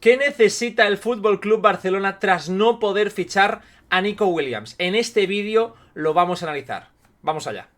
¿Qué necesita el Fútbol Club Barcelona tras no poder fichar a Nico Williams? En este vídeo lo vamos a analizar. Vamos allá.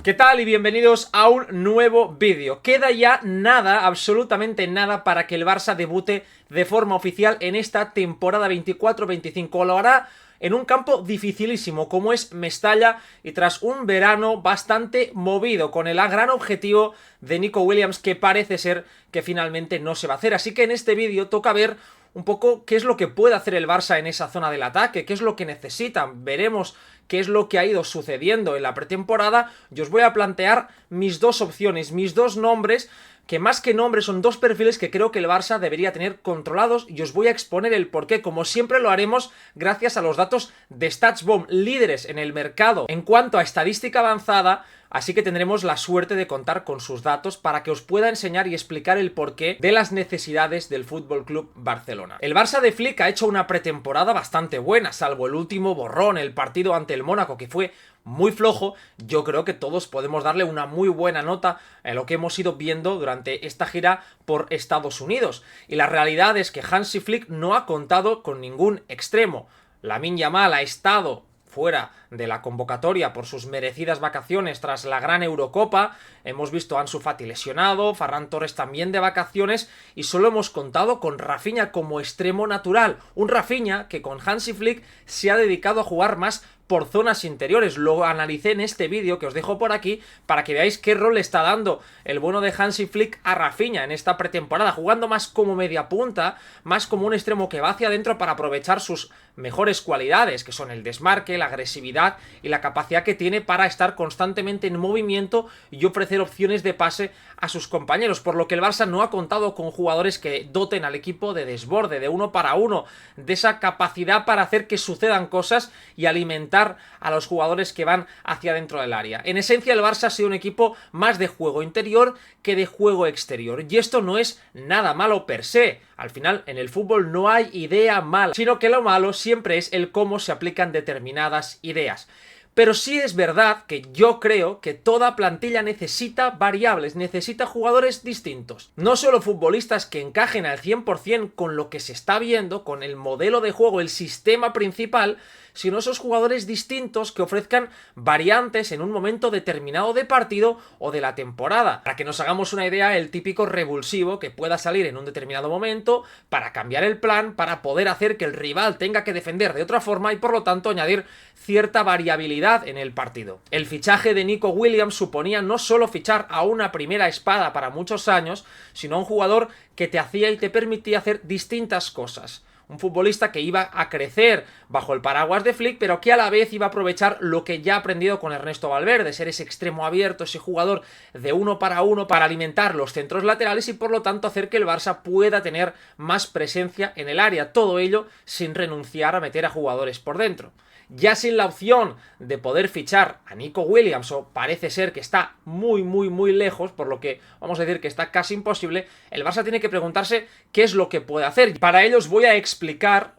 ¿Qué tal? Y bienvenidos a un nuevo vídeo. Queda ya nada, absolutamente nada, para que el Barça debute de forma oficial en esta temporada 24-25. Lo hará en un campo dificilísimo como es Mestalla y tras un verano bastante movido con el gran objetivo de Nico Williams, que parece ser que finalmente no se va a hacer. Así que en este vídeo toca ver un poco qué es lo que puede hacer el Barça en esa zona del ataque, qué es lo que necesitan. Veremos qué es lo que ha ido sucediendo en la pretemporada y os voy a plantear mis dos opciones, mis dos nombres, que más que nombres son dos perfiles que creo que el Barça debería tener controlados, y os voy a exponer el porqué. Como siempre lo haremos gracias a los datos de StatsBomb, líderes en el mercado en cuanto a estadística avanzada, así que tendremos la suerte de contar con sus datos para que os pueda enseñar y explicar el porqué de las necesidades del Fútbol Club Barcelona. El Barça de Flick ha hecho una pretemporada bastante buena, salvo el último borrón, el partido ante el Mónaco, que fue muy flojo. Yo creo que todos podemos darle una muy buena nota a lo que hemos ido viendo durante esta gira por Estados Unidos. Y la realidad es que Hansi Flick no ha contado con ningún extremo. Lamine Yamal ha estado fuera de la convocatoria por sus merecidas vacaciones tras la gran Eurocopa. Hemos visto a Ansu Fati lesionado, Ferran Torres también de vacaciones, y solo hemos contado con Rafinha como extremo natural. Un Rafinha que con Hansi Flick se ha dedicado a jugar más por zonas interiores. Lo analicé en este vídeo que os dejo por aquí para que veáis qué rol le está dando el bueno de Hansi Flick a Rafinha en esta pretemporada, jugando más como media punta, más como un extremo que va hacia adentro para aprovechar sus mejores cualidades, que son el desmarque, la agresividad y la capacidad que tiene para estar constantemente en movimiento y ofrecer opciones de pase a sus compañeros, por lo que el Barça no ha contado con jugadores que doten al equipo de desborde, de uno para uno, de esa capacidad para hacer que sucedan cosas y alimentar a los jugadores que van hacia dentro del área. En esencia, el Barça ha sido un equipo más de juego interior que de juego exterior, y esto no es nada malo per se. Al final, en el fútbol no hay idea mala, sino que lo malo siempre es el cómo se aplican determinadas ideas. Pero sí es verdad que yo creo que toda plantilla necesita variables, necesita jugadores distintos. No solo futbolistas que encajen al 100% con lo que se está viendo, con el modelo de juego, el sistema principal, sino esos jugadores distintos que ofrezcan variantes en un momento determinado de partido o de la temporada. Para que nos hagamos una idea, el típico revulsivo que pueda salir en un determinado momento para cambiar el plan, para poder hacer que el rival tenga que defender de otra forma y por lo tanto añadir cierta variabilidad en el partido. El fichaje de Nico Williams suponía no solo fichar a una primera espada para muchos años, sino a un jugador que te hacía y te permitía hacer distintas cosas. Un futbolista que iba a crecer bajo el paraguas de Flick, pero que a la vez iba a aprovechar lo que ya ha aprendido con Ernesto Valverde, ser ese extremo abierto, ese jugador de uno para alimentar los centros laterales y por lo tanto hacer que el Barça pueda tener más presencia en el área. Todo ello sin renunciar a meter a jugadores por dentro. Ya sin la opción de poder fichar a Nico Williams, o parece ser que está muy lejos, por lo que vamos a decir que está casi imposible, el Barça tiene que preguntarse qué es lo que puede hacer. Para ello os voy a explicar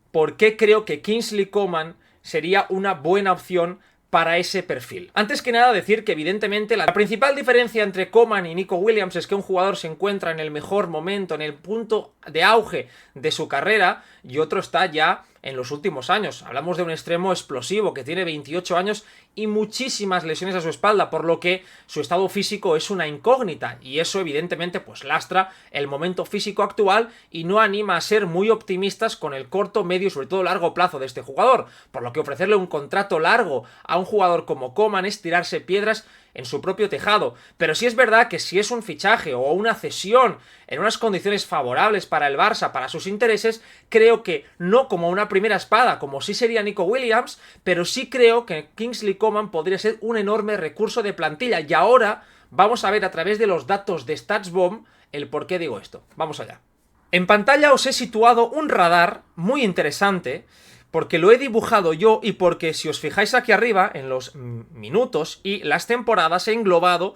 por qué creo que Kingsley Coman sería una buena opción para ese perfil. Antes que nada decir que evidentemente la principal diferencia entre Coman y Nico Williams es que un jugador se encuentra en el mejor momento, en el punto de auge de su carrera, y otro está ya en los últimos años. Hablamos de un extremo explosivo que tiene 28 años y muchísimas lesiones a su espalda, por lo que su estado físico es una incógnita, y eso evidentemente pues lastra el momento físico actual y no anima a ser muy optimistas con el corto, medio y sobre todo largo plazo de este jugador, por lo que ofrecerle un contrato largo a un jugador como Coman es tirarse piedras en su propio tejado. Pero sí es verdad que si es un fichaje o una cesión en unas condiciones favorables para el Barça, para sus intereses, creo que no como una primera espada, como sí sería Nico Williams, pero sí creo que Kingsley Coman podría ser un enorme recurso de plantilla. Y ahora vamos a ver a través de los datos de StatsBomb el por qué digo esto. Vamos allá. En pantalla os he situado un radar muy interesante, porque lo he dibujado yo y porque si os fijáis aquí arriba, en los minutos y las temporadas, he englobado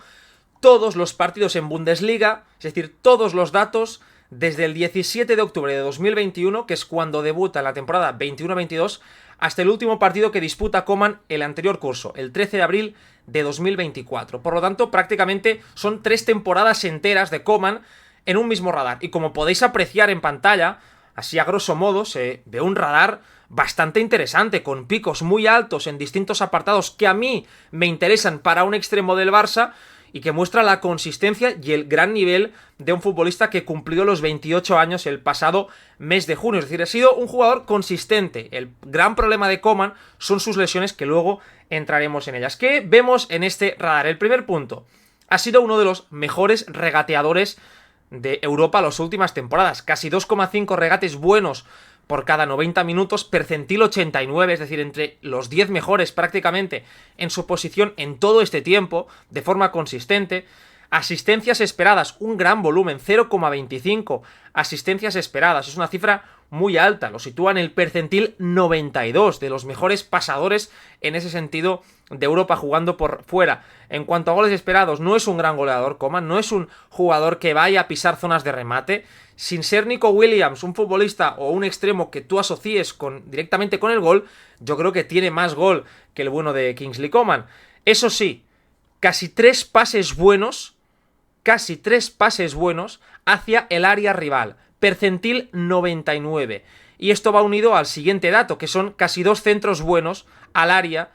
todos los partidos en Bundesliga, es decir, todos los datos desde el 17 de octubre de 2021, que es cuando debuta la temporada 21-22, hasta el último partido que disputa Coman el anterior curso, el 13 de abril de 2024. Por lo tanto, prácticamente son 3 temporadas enteras de Coman en un mismo radar. Y como podéis apreciar en pantalla, así a grosso modo, se ve un radar bastante interesante, con picos muy altos en distintos apartados que a mí me interesan para un extremo del Barça y que muestra la consistencia y el gran nivel de un futbolista que cumplió los 28 años el pasado mes de junio. Es decir, ha sido un jugador consistente. El gran problema de Coman son sus lesiones, que luego entraremos en ellas. ¿Qué vemos en este radar? El primer punto: ha sido uno de los mejores regateadores de Europa las últimas temporadas. Casi 2,5 regates buenos por cada 90 minutos, percentil 89, es decir, entre los 10 mejores prácticamente en su posición en todo este tiempo, de forma consistente. Asistencias esperadas, un gran volumen, 0,25 asistencias esperadas, es una cifra muy alta, lo sitúa en el percentil 92, de los mejores pasadores en ese sentido de Europa jugando por fuera. En cuanto a goles esperados, no es un gran goleador, Coman, no es un jugador que vaya a pisar zonas de remate. Sin ser Nico Williams, un futbolista o un extremo que tú asocies directamente con el gol, yo creo que tiene más gol que el bueno de Kingsley Coman. Eso sí, casi 3 pases buenos hacia el área rival, percentil 99. Y esto va unido al siguiente dato, que son casi 2 centros buenos al área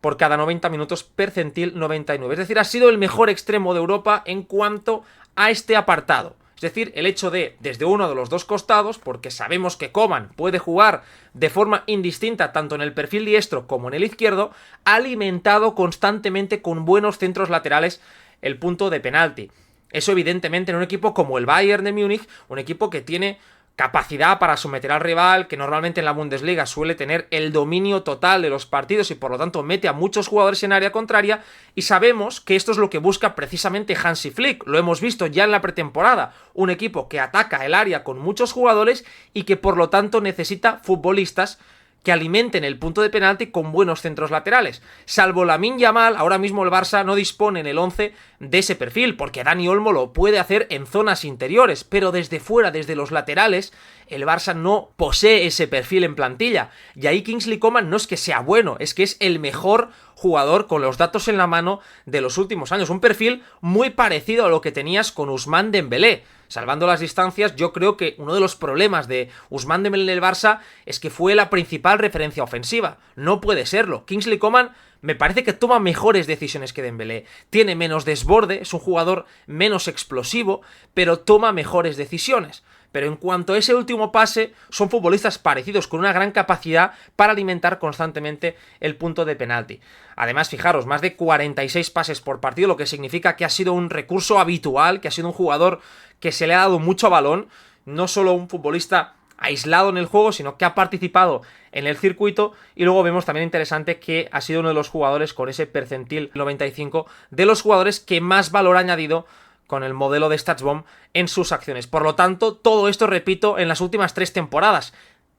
por cada 90 minutos, percentil 99. Es decir, ha sido el mejor extremo de Europa en cuanto a este apartado. Es decir, el hecho de, desde uno de los dos costados, porque sabemos que Coman puede jugar de forma indistinta tanto en el perfil diestro como en el izquierdo, ha alimentado constantemente con buenos centros laterales el punto de penalti. Eso evidentemente en un equipo como el Bayern de Múnich, un equipo que tiene capacidad para someter al rival, que normalmente en la Bundesliga suele tener el dominio total de los partidos y por lo tanto mete a muchos jugadores en área contraria, y sabemos que esto es lo que busca precisamente Hansi Flick. Lo hemos visto ya en la pretemporada, un equipo que ataca el área con muchos jugadores y que por lo tanto necesita futbolistas que alimenten el punto de penalti con buenos centros laterales. Salvo Lamine Yamal, ahora mismo el Barça no dispone en el 11 de ese perfil, porque Dani Olmo lo puede hacer en zonas interiores, pero desde fuera, desde los laterales, el Barça no posee ese perfil en plantilla. Y ahí Kingsley Coman no es que sea bueno, es que es el mejor jugador con los datos en la mano de los últimos años. Un perfil muy parecido a lo que tenías con Ousmane Dembélé. Salvando las distancias, yo creo que uno de los problemas de Ousmane Dembélé en el Barça es que fue la principal referencia ofensiva. No puede serlo. Kingsley Coman me parece que toma mejores decisiones que Dembélé. Tiene menos desborde, es un jugador menos explosivo, pero toma mejores decisiones. Pero en cuanto a ese último pase, son futbolistas parecidos, con una gran capacidad para alimentar constantemente el punto de penalti. Además, fijaros, más de 46 pases por partido, lo que significa que ha sido un recurso habitual, que ha sido un jugador que se le ha dado mucho balón, no solo un futbolista aislado en el juego, sino que ha participado en el circuito. Y luego vemos también interesante que ha sido uno de los jugadores con ese percentil 95, de los jugadores que más valor ha añadido con el modelo de StatsBomb en sus acciones. Por lo tanto, todo esto, repito, en las últimas 3 temporadas.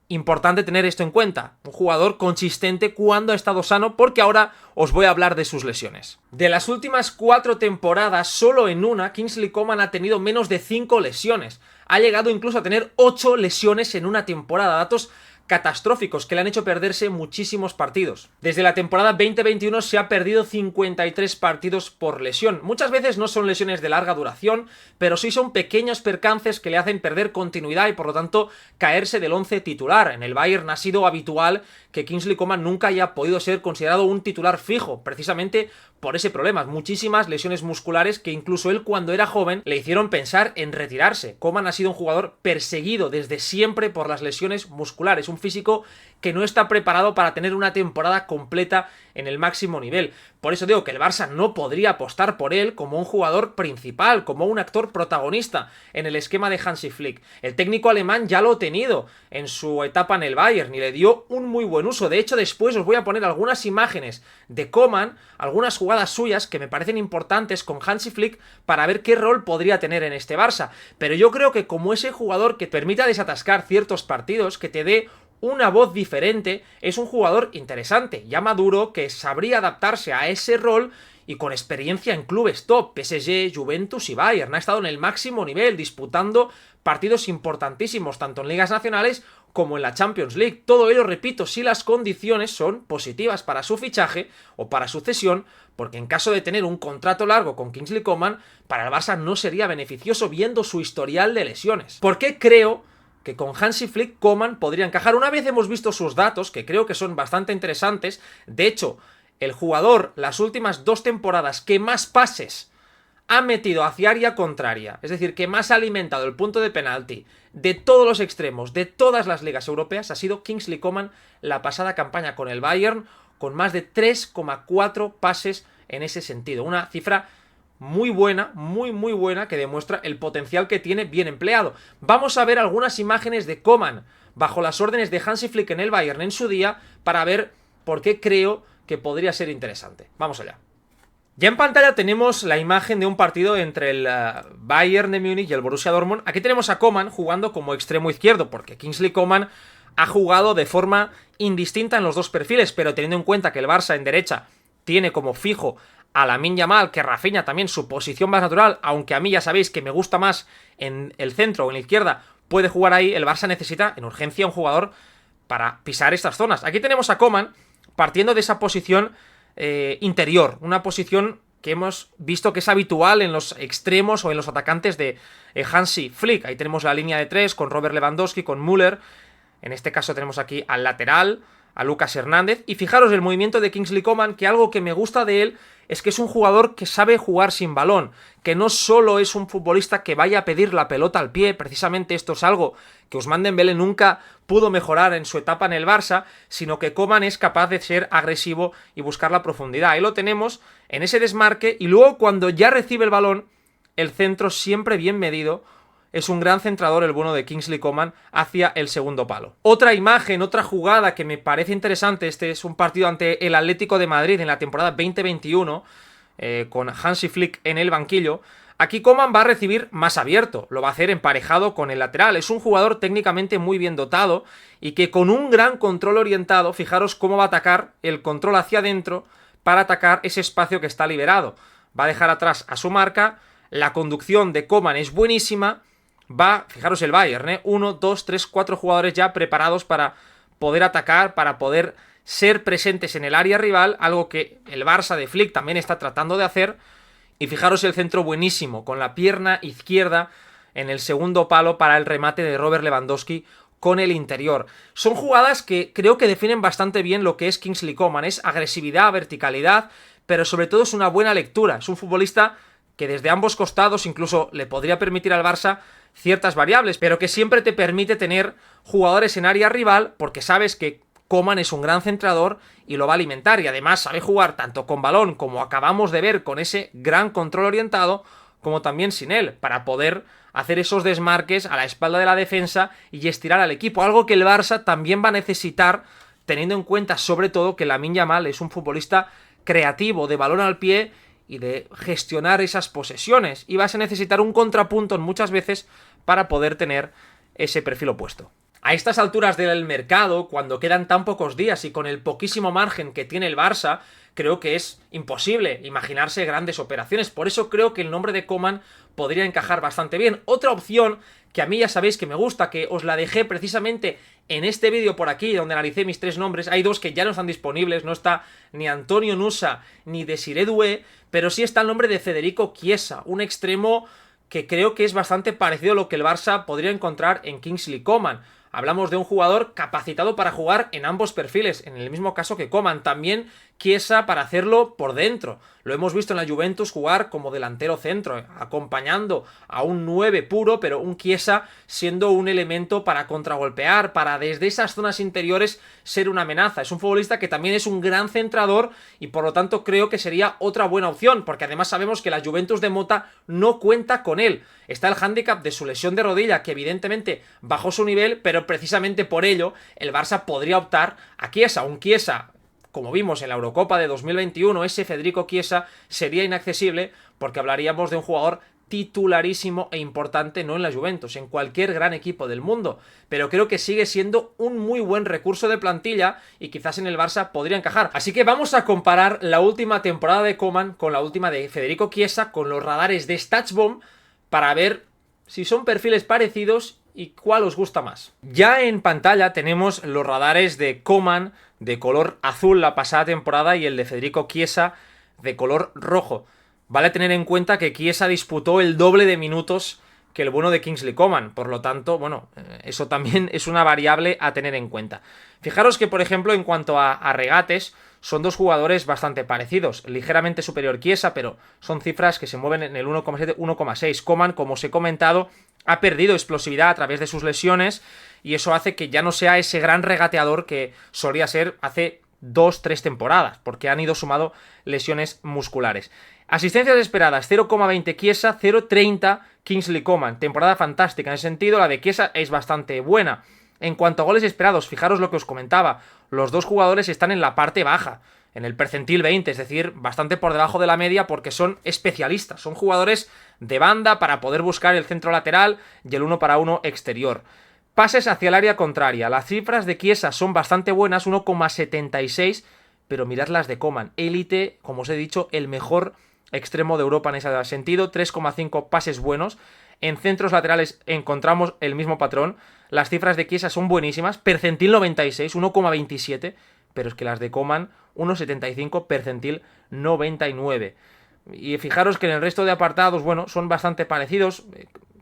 Importante tener esto en cuenta. Un jugador consistente cuando ha estado sano, porque ahora os voy a hablar de sus lesiones. De las últimas 4 temporadas, solo en una, Kingsley Coman ha tenido menos de 5 lesiones. Ha llegado incluso a tener 8 lesiones en una temporada. Datos catastróficos que le han hecho perderse muchísimos partidos. Desde la temporada 2021 se ha perdido 53 partidos por lesión. Muchas veces no son lesiones de larga duración, pero sí son pequeños percances que le hacen perder continuidad y por lo tanto caerse del 11 titular. En el Bayern ha sido habitual que Kingsley Coman nunca haya podido ser considerado un titular fijo, precisamente por ese problema. Muchísimas lesiones musculares que incluso él, cuando era joven, le hicieron pensar en retirarse. Coman ha sido un jugador perseguido desde siempre por las lesiones musculares, un físico que no está preparado para tener una temporada completa en el máximo nivel. Por eso digo que el Barça no podría apostar por él como un jugador principal, como un actor protagonista en el esquema de Hansi Flick. El técnico alemán ya lo ha tenido en su etapa en el Bayern y le dio un muy buen uso. De hecho, después os voy a poner algunas imágenes de Coman, algunas jugadas suyas que me parecen importantes con Hansi Flick para ver qué rol podría tener en este Barça. Pero yo creo que como ese jugador que permita desatascar ciertos partidos, que te dé una voz diferente, es un jugador interesante, ya maduro, que sabría adaptarse a ese rol y con experiencia en clubes top, PSG, Juventus y Bayern. Ha estado en el máximo nivel, disputando partidos importantísimos, tanto en ligas nacionales como en la Champions League. Todo ello, repito, si las condiciones son positivas para su fichaje o para su cesión, porque en caso de tener un contrato largo con Kingsley Coman, para el Barça no sería beneficioso viendo su historial de lesiones. ¿Por qué creo que con Hansi Flick Coman podría encajar? Una vez hemos visto sus datos, que creo que son bastante interesantes. De hecho, el jugador, las últimas 2 temporadas que más pases ha metido hacia área contraria, es decir, que más ha alimentado el punto de penalti de todos los extremos, de todas las ligas europeas, ha sido Kingsley Coman la pasada campaña con el Bayern, con más de 3,4 pases en ese sentido. Una cifra muy buena, muy buena, que demuestra el potencial que tiene bien empleado. Vamos a ver algunas imágenes de Coman bajo las órdenes de Hansi Flick en el Bayern en su día para ver por qué creo que podría ser interesante. Vamos allá. Ya en pantalla tenemos la imagen de un partido entre el Bayern de Múnich y el Borussia Dortmund. Aquí tenemos a Coman jugando como extremo izquierdo, porque Kingsley Coman ha jugado de forma indistinta en los dos perfiles, pero teniendo en cuenta que el Barça en derecha tiene como fijo a Lamine Yamal, que Rafinha también su posición más natural, aunque a mí ya sabéis que me gusta más en el centro o en la izquierda, puede jugar ahí. El Barça necesita en urgencia un jugador para pisar estas zonas. Aquí tenemos a Coman partiendo de esa posición interior, una posición que hemos visto que es habitual en los extremos o en los atacantes de Hansi Flick. Ahí tenemos la línea de 3 con Robert Lewandowski, con Müller. En este caso tenemos aquí al lateral, a Lucas Hernández. Y fijaros el movimiento de Kingsley Coman, que algo que me gusta de él es que es un jugador que sabe jugar sin balón, que no solo es un futbolista que vaya a pedir la pelota al pie. Precisamente esto es algo que Ousmane Dembélé nunca pudo mejorar en su etapa en el Barça, sino que Coman es capaz de ser agresivo y buscar la profundidad. Ahí lo tenemos en ese desmarque, y luego cuando ya recibe el balón, el centro siempre bien medido. Es un gran centrador el bueno de Kingsley Coman hacia el segundo palo. Otra imagen, otra jugada que me parece interesante, este es un partido ante el Atlético de Madrid en la temporada 2021, con Hansi Flick en el banquillo. Aquí Coman va a recibir más abierto, lo va a hacer emparejado con el lateral. Es un jugador técnicamente muy bien dotado y que con un gran control orientado, fijaros cómo va a atacar el control hacia adentro para atacar ese espacio que está liberado. Va a dejar atrás a su marca, la conducción de Coman es buenísima. Fijaros el Bayern, 1, 2, 3, 4 jugadores ya preparados para poder atacar, para poder ser presentes en el área rival, algo que el Barça de Flick también está tratando de hacer. Y fijaros el centro buenísimo, con la pierna izquierda en el segundo palo para el remate de Robert Lewandowski con el interior. Son jugadas que creo que definen bastante bien lo que es Kingsley Coman. Es agresividad, verticalidad, pero sobre todo es una buena lectura. Es un futbolista que desde ambos costados incluso le podría permitir al Barça ciertas variables, pero que siempre te permite tener jugadores en área rival, porque sabes que Coman es un gran centrador y lo va a alimentar, y además sabe jugar tanto con balón, como acabamos de ver con ese gran control orientado, como también sin él, para poder hacer esos desmarques a la espalda de la defensa y estirar al equipo, algo que el Barça también va a necesitar, teniendo en cuenta sobre todo que Lamine Yamal es un futbolista creativo, de balón al pie y de gestionar esas posesiones, y vas a necesitar un contrapunto muchas veces para poder tener ese perfil opuesto. A estas alturas del mercado, cuando quedan tan pocos días y con el poquísimo margen que tiene el Barça, creo que es imposible imaginarse grandes operaciones. Por eso creo que el nombre de Coman podría encajar bastante bien. Otra opción que a mí ya sabéis que me gusta, que os la dejé precisamente en este vídeo por aquí, donde analicé mis 3 nombres. Hay 2 que ya no están disponibles, no está ni Antonio Nusa ni Desiré Doué, pero sí está el nombre de Federico Chiesa, un extremo que creo que es bastante parecido a lo que el Barça podría encontrar en Kingsley Coman. Hablamos de un jugador capacitado para jugar en ambos perfiles, en el mismo caso que Coman. También Chiesa para hacerlo por dentro. Lo hemos visto en la Juventus jugar como delantero centro, acompañando a un 9 puro, pero un Chiesa siendo un elemento para contragolpear, para desde esas zonas interiores ser una amenaza. Es un futbolista que también es un gran centrador y por lo tanto creo que sería otra buena opción, porque además sabemos que la Juventus de Mota no cuenta con él. Está el hándicap de su lesión de rodilla, que evidentemente bajó su nivel, pero precisamente por ello el Barça podría optar a Chiesa. Un Chiesa, como vimos en la Eurocopa de 2021, ese Federico Chiesa sería inaccesible, porque hablaríamos de un jugador titularísimo e importante, no en la Juventus, en cualquier gran equipo del mundo, pero creo que sigue siendo un muy buen recurso de plantilla y quizás en el Barça podría encajar. Así que vamos a comparar la última temporada de Coman con la última de Federico Chiesa, con los radares de StatsBomb, para ver si son perfiles parecidos y cuál os gusta más. Ya en pantalla tenemos los radares de Coman de color azul la pasada temporada y el de Federico Chiesa de color rojo. Vale tener en cuenta que Chiesa disputó el doble de minutos que el bueno de Kingsley Coman, por lo tanto, bueno, eso también es una variable a tener en cuenta. Fijaros que, por ejemplo, en cuanto a regates, son dos jugadores bastante parecidos, ligeramente superior Chiesa, pero son cifras que se mueven en el 1,7, 1,6. Coman, como os he comentado, ha perdido explosividad a través de sus lesiones y eso hace que ya no sea ese gran regateador que solía ser hace 2-3 temporadas, porque han ido sumado lesiones musculares. Asistencias esperadas, 0,20 Chiesa, 0,30 Kingsley Coman. Temporada fantástica en ese sentido, la de Chiesa es bastante buena. En cuanto a goles esperados, fijaros lo que os comentaba, los dos jugadores están en la parte baja, en el percentil 20, es decir, bastante por debajo de la media porque son especialistas, son jugadores de banda para poder buscar el centro lateral y el 1 para 1 exterior. Pases hacia el área contraria, las cifras de Chiesa son bastante buenas, 1,76, pero mirad las de Coman, élite, como os he dicho, el mejor extremo de Europa en ese sentido, 3,5 pases buenos. En centros laterales encontramos el mismo patrón. Las cifras de Chiesa son buenísimas, percentil 96, 1,27, pero es que las de Coman 1,75, percentil 99. Y fijaros que en el resto de apartados, bueno, son bastante parecidos.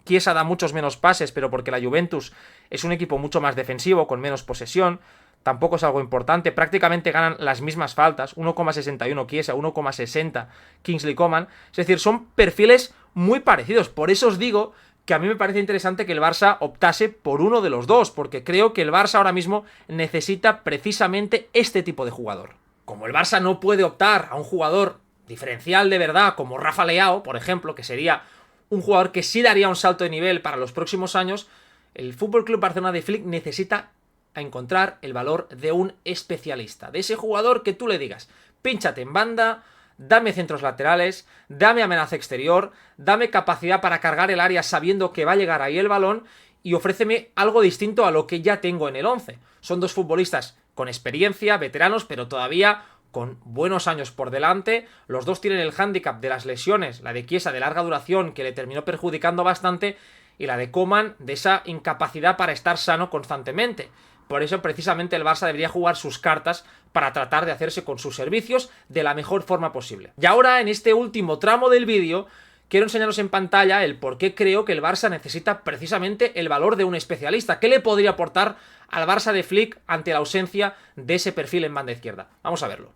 Chiesa da muchos menos pases, pero porque la Juventus es un equipo mucho más defensivo, con menos posesión. Tampoco es algo importante, prácticamente ganan las mismas faltas, 1,61 Chiesa, 1,60 Kingsley Coman, es decir, son perfiles muy parecidos, por eso os digo que a mí me parece interesante que el Barça optase por uno de los dos, porque creo que el Barça ahora mismo necesita precisamente este tipo de jugador. Como el Barça no puede optar a un jugador diferencial de verdad, como Rafa Leao, por ejemplo, que sería un jugador que sí daría un salto de nivel para los próximos años, el FC Barcelona de Flick necesita a encontrar el valor de un especialista, de ese jugador que tú le digas, pínchate en banda, dame centros laterales, dame amenaza exterior, dame capacidad para cargar el área sabiendo que va a llegar ahí el balón y ofréceme algo distinto a lo que ya tengo en el 11. Son dos futbolistas con experiencia, veteranos, pero todavía con buenos años por delante. Los dos tienen el hándicap de las lesiones, la de Chiesa de larga duración que le terminó perjudicando bastante y la de Coman de esa incapacidad para estar sano constantemente. Por eso precisamente el Barça debería jugar sus cartas para tratar de hacerse con sus servicios de la mejor forma posible. Y ahora, en este último tramo del vídeo, quiero enseñaros en pantalla el por qué creo que el Barça necesita precisamente el valor de un especialista. ¿Qué le podría aportar al Barça de Flick ante la ausencia de ese perfil en banda izquierda? Vamos a verlo.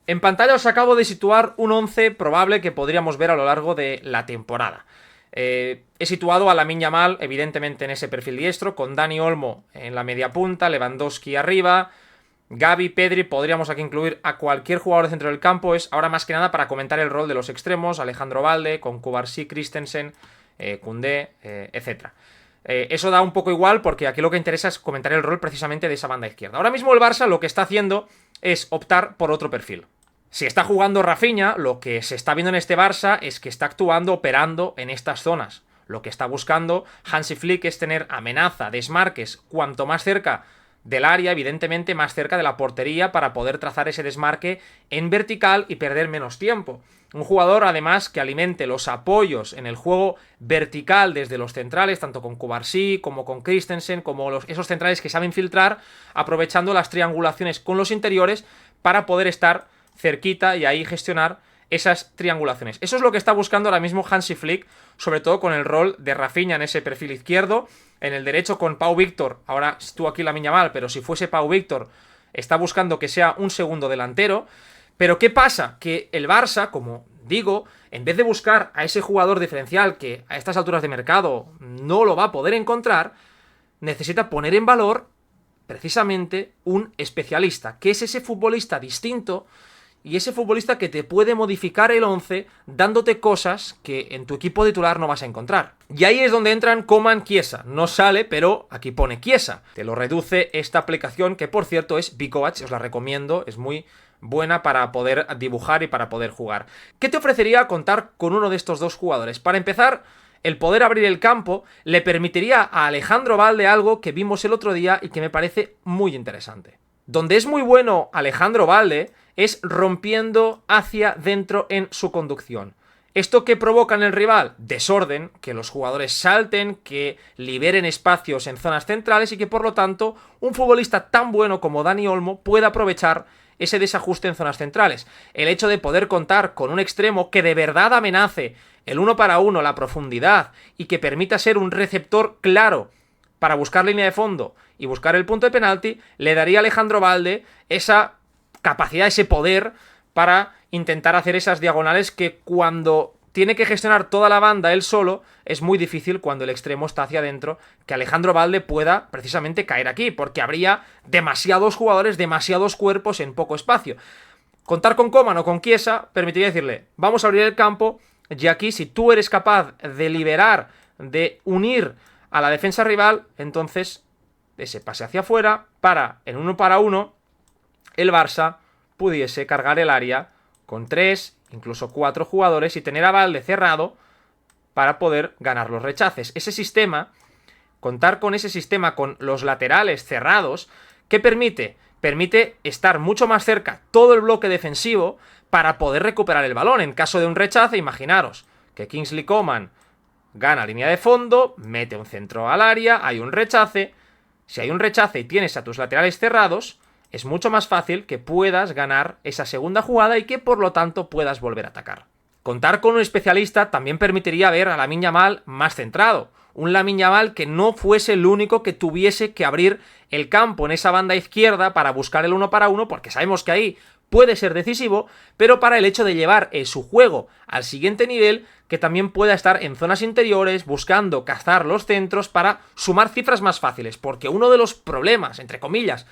En pantalla os acabo de situar un 11 probable que podríamos ver a lo largo de la temporada. He situado a Lamine Yamal evidentemente en ese perfil diestro, con Dani Olmo en la media punta, Lewandowski arriba, Gavi, Pedri, podríamos aquí incluir a cualquier jugador de centro del campo. Es ahora más que nada para comentar el rol de los extremos, Alejandro Balde, con Cubarsí, Christensen, Koundé, etc. Eso da un poco igual porque aquí lo que interesa es comentar el rol precisamente de esa banda izquierda. Ahora mismo el Barça lo que está haciendo es optar por otro perfil. Si está jugando Rafinha, lo que se está viendo en este Barça es que está actuando, operando en estas zonas. Lo que está buscando Hansi Flick es tener amenaza, desmarques, cuanto más cerca del área, evidentemente más cerca de la portería para poder trazar ese desmarque en vertical y perder menos tiempo. Un jugador además que alimente los apoyos en el juego vertical desde los centrales, tanto con Cubarsí como con Christensen, como esos centrales que saben filtrar, aprovechando las triangulaciones con los interiores para poder estar cerquita y ahí gestionar esas triangulaciones. Eso es lo que está buscando ahora mismo Hansi Flick, sobre todo con el rol de Rafinha en ese perfil izquierdo, en el derecho con Pau Víctor, ahora estuvo aquí Lamine Yamal, pero si fuese Pau Víctor, está buscando que sea un segundo delantero. Pero ¿qué pasa? Que el Barça, como digo, en vez de buscar a ese jugador diferencial que a estas alturas de mercado no lo va a poder encontrar, necesita poner en valor precisamente un especialista, que es ese futbolista distinto y ese futbolista que te puede modificar el 11 dándote cosas que en tu equipo titular no vas a encontrar. Y ahí es donde entran Coman, Chiesa. No sale, pero aquí pone Chiesa. Te lo reduce esta aplicación que, por cierto, es Bicoach. Os la recomiendo, es muy buena para poder dibujar y para poder jugar. ¿Qué te ofrecería contar con uno de estos dos jugadores? Para empezar, el poder abrir el campo le permitiría a Alejandro Balde algo que vimos el otro día y que me parece muy interesante. Donde es muy bueno Alejandro Balde es rompiendo hacia dentro en su conducción. ¿Esto qué provoca en el rival? Desorden, que los jugadores salten, que liberen espacios en zonas centrales y que por lo tanto un futbolista tan bueno como Dani Olmo pueda aprovechar ese desajuste en zonas centrales. El hecho de poder contar con un extremo que de verdad amenace el 1 para 1, la profundidad y que permita ser un receptor claro para buscar línea de fondo y buscar el punto de penalti, le daría a Alejandro Balde esa capacidad, ese poder para intentar hacer esas diagonales que cuando tiene que gestionar toda la banda él solo, es muy difícil cuando el extremo está hacia adentro que Alejandro Balde pueda precisamente caer aquí, porque habría demasiados jugadores, demasiados cuerpos en poco espacio. Contar con Coman o con Chiesa permitiría decirle, vamos a abrir el campo, y aquí si tú eres capaz de liberar, de unir a la defensa rival, entonces ese pase hacia afuera, para en 1 para 1, el Barça pudiese cargar el área con 3, incluso 4 jugadores y tener a Balde cerrado para poder ganar los rechaces. Ese sistema, contar con ese sistema con los laterales cerrados, ¿qué permite? Permite estar mucho más cerca todo el bloque defensivo para poder recuperar el balón. En caso de un rechace, imaginaros que Kingsley Coman gana línea de fondo, mete un centro al área, hay un rechace. Si hay un rechace y tienes a tus laterales cerrados, es mucho más fácil que puedas ganar esa segunda jugada y que por lo tanto puedas volver a atacar. Contar con un especialista también permitiría ver a Lamine Yamal más centrado. Un Lamine Yamal que no fuese el único que tuviese que abrir el campo en esa banda izquierda para buscar el 1 para 1, porque sabemos que ahí puede ser decisivo, pero para el hecho de llevar su juego al siguiente nivel, que también pueda estar en zonas interiores, buscando cazar los centros para sumar cifras más fáciles, porque uno de los problemas, entre comillas,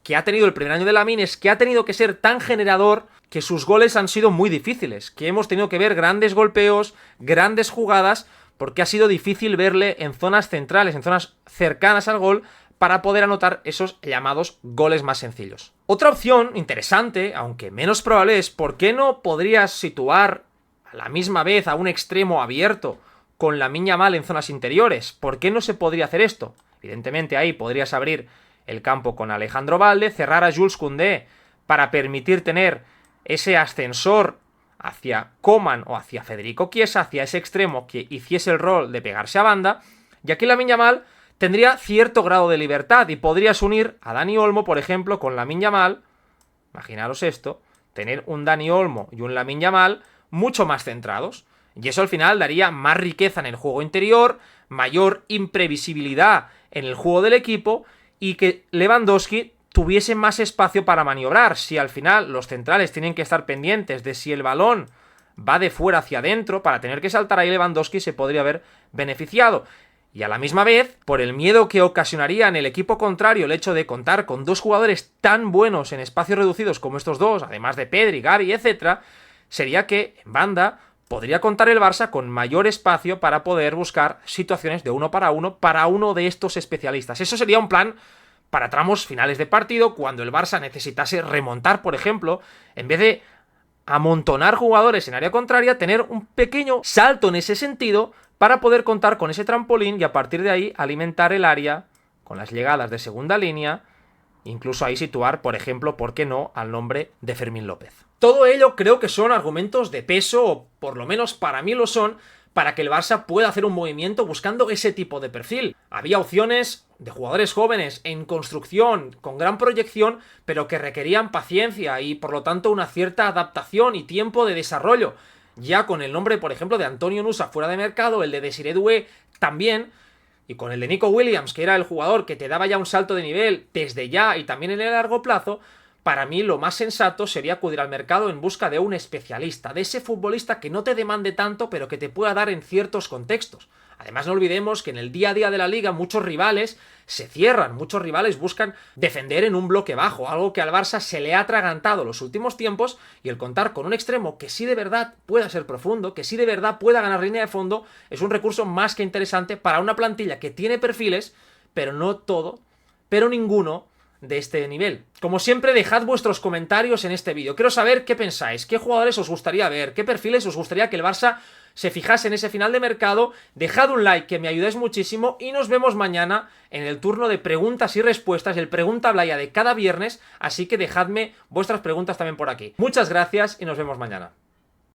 que ha tenido el primer año de Lamine es que ha tenido que ser tan generador que sus goles han sido muy difíciles, que hemos tenido que ver grandes golpeos, grandes jugadas, porque ha sido difícil verle en zonas centrales, en zonas cercanas al gol, para poder anotar esos llamados goles más sencillos. Otra opción interesante, aunque menos probable, es ¿por qué no podrías situar a la misma vez a un extremo abierto con Lamine Yamal en zonas interiores? ¿Por qué no se podría hacer esto? Evidentemente ahí podrías abrir el campo con Alejandro Balde, cerrar a Jules Koundé para permitir tener ese ascensor hacia Coman o hacia Federico Chiesa, hacia ese extremo que hiciese el rol de pegarse a banda, y aquí Lamine Yamal tendría cierto grado de libertad y podrías unir a Dani Olmo, por ejemplo, con Lamine Yamal. Imaginaros esto, tener un Dani Olmo y un Lamine Yamal mucho más centrados, y eso al final daría más riqueza en el juego interior, mayor imprevisibilidad en el juego del equipo y que Lewandowski tuviese más espacio para maniobrar. Si al final los centrales tienen que estar pendientes de si el balón va de fuera hacia adentro, para tener que saltar ahí, Lewandowski se podría haber beneficiado. Y a la misma vez, por el miedo que ocasionaría en el equipo contrario el hecho de contar con dos jugadores tan buenos en espacios reducidos como estos dos, además de Pedri, Gavi, etc., sería que en banda podría contar el Barça con mayor espacio para poder buscar situaciones de 1 para uno de estos especialistas. Eso sería un plan para tramos finales de partido, cuando el Barça necesitase remontar, por ejemplo, en vez de amontonar jugadores en área contraria, tener un pequeño salto en ese sentido para poder contar con ese trampolín y a partir de ahí alimentar el área con las llegadas de segunda línea, incluso ahí situar, por ejemplo, ¿por qué no?, al nombre de Fermín López. Todo ello creo que son argumentos de peso, o por lo menos para mí lo son, para que el Barça pueda hacer un movimiento buscando ese tipo de perfil. Había opciones de jugadores jóvenes en construcción, con gran proyección, pero que requerían paciencia y por lo tanto una cierta adaptación y tiempo de desarrollo. Ya con el nombre, por ejemplo, de Antonio Nusa fuera de mercado, el de Desiré Doué también, y con el de Nico Williams, que era el jugador que te daba ya un salto de nivel desde ya y también en el largo plazo, para mí lo más sensato sería acudir al mercado en busca de un especialista, de ese futbolista que no te demande tanto, pero que te pueda dar en ciertos contextos. Además, no olvidemos que en el día a día de la liga muchos rivales se cierran, muchos rivales buscan defender en un bloque bajo, algo que al Barça se le ha atragantado los últimos tiempos, y el contar con un extremo que sí de verdad pueda ser profundo, que sí de verdad pueda ganar línea de fondo, es un recurso más que interesante para una plantilla que tiene perfiles, pero no todo, pero ninguno de este nivel. Como siempre, dejad vuestros comentarios en este vídeo. Quiero saber qué pensáis, qué jugadores os gustaría ver, qué perfiles os gustaría que el Barça se fijase en ese final de mercado. Dejad un like, que me ayudáis muchísimo, y nos vemos mañana en el turno de preguntas y respuestas, el Pregunta Blaya de cada viernes, así que dejadme vuestras preguntas también por aquí. Muchas gracias y nos vemos mañana.